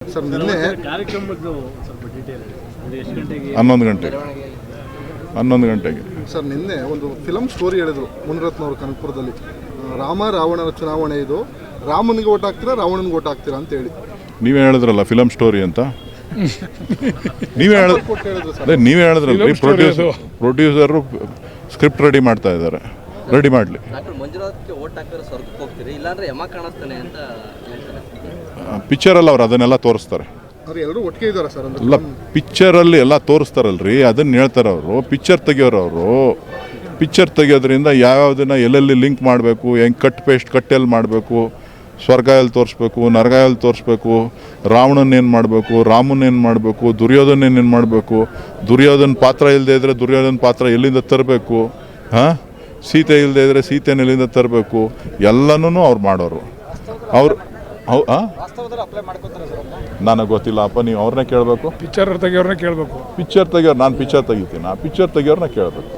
Sir ನಿನ್ನೆ ಕಾರ್ಯಕ್ರಮದ್ದು ಸ್ವಲ್ಪ detail ಹೇಳಿ. ಎಷ್ಟು ಗಂಟೆಗೆ? 11 ಗಂಟೆಗೆ ಸರ್ ನಿನ್ನೆ ಒಂದು ಫಿಲಮ್ ಸ್ಟೋರಿ ಹೇಳಿದ್ರು ಮುನಿರತ್ನವರು ಕನಕಪುರದಲ್ಲಿ. ರಾಮ ರಾವಣನ ಚುನಾವಣೆ ಇದು, ರಾಮನಿಗೆ ಓಟ್ ಹಾಕ್ತೀರಾ ರಾವಣನಿಗೆ ಓಟ್ ಹಾಕ್ತೀರಾ ಅಂತ ಹೇಳಿ ನೀವೇ ಹೇಳಿದ್ರಲ್ಲ ಫಿಲಮ್ ಸ್ಟೋರಿ ಅಂತ. ನೀವೇ ಹೇಳಿದ್ರಲ್ಲ ಪ್ರೊಡ್ಯೂಸರು ಸ್ಕ್ರಿಪ್ಟ್ ರೆಡಿ ಮಾಡ್ತಾ ಇದ್ದಾರೆ, ರೆಡಿ ಮಾಡಲಿ. ಪಿಕ್ಚರಲ್ಲಿ ಅವ್ರು ಅದನ್ನೆಲ್ಲ ತೋರಿಸ್ತಾರೆ. ಎಲ್ಲರೂ ಒಟ್ಟಿಗೆ ಇದ್ದಾರೆ ಸರ್. ಎಲ್ಲ ಪಿಕ್ಚರಲ್ಲಿ ಎಲ್ಲ ತೋರಿಸ್ತಾರಲ್ರಿ, ಅದನ್ನ ಹೇಳ್ತಾರೆ ಅವರು. ಪಿಕ್ಚರ್ ತೆಗಿಯೋರು ಅವರು. ಪಿಕ್ಚರ್ ತೆಗಿಯೋದ್ರಿಂದ ಯಾವ್ಯಾವುದನ್ನ ಎಲ್ಲೆಲ್ಲಿ ಲಿಂಕ್ ಮಾಡಬೇಕು, ಹೆಂಗೆ ಕಟ್ ಪೇಸ್ಟ್ ಕಟ್ಟೆಲ್ಲಿ ಮಾಡಬೇಕು, ಸ್ವರ್ಗ ಎಲ್ಲಿ ತೋರಿಸ್ಬೇಕು, ನರಗ ಎಲ್ಲಿ ತೋರಿಸ್ಬೇಕು, ರಾವಣನ್ನೇನು ಮಾಡಬೇಕು, ರಾಮನ್ನೇನು ಮಾಡಬೇಕು, ದುರ್ಯೋಧನೇನು ಮಾಡಬೇಕು, ದುರ್ಯೋಧನ ಪಾತ್ರ ಇಲ್ಲದೆ ಇದ್ದರೆ ದುರ್ಯೋಧನ ಪಾತ್ರ ಎಲ್ಲಿಂದ ತರಬೇಕು, ಸೀತೆ ಇಲ್ಲದೆ ಇದ್ದರೆ ಸೀತೆನ ಎಲ್ಲಿಂದ ತರಬೇಕು, ಎಲ್ಲನೂ ಅವ್ರು ಮಾಡೋರು. ಅವ್ರು ನನಗೆ ಗೊತ್ತಿಲ್ಲ ಅಪ್ಪ, ನೀವು ಅವ್ರನ್ನೇ ಕೇಳಬೇಕು. ಪಿಕ್ಚರ್ ತೆಗಿಯೋರನ್ನ ಕೇಳಬೇಕು. ಪಿಕ್ಚರ್ ತೆಗಿಯೋರು, ನಾನು ಪಿಕ್ಚರ್ ತೆಗಿತೀನಿ, ಆ ಪಿಕ್ಚರ್ ತೆಗಿಯೋರನ್ನ ಕೇಳಬೇಕು.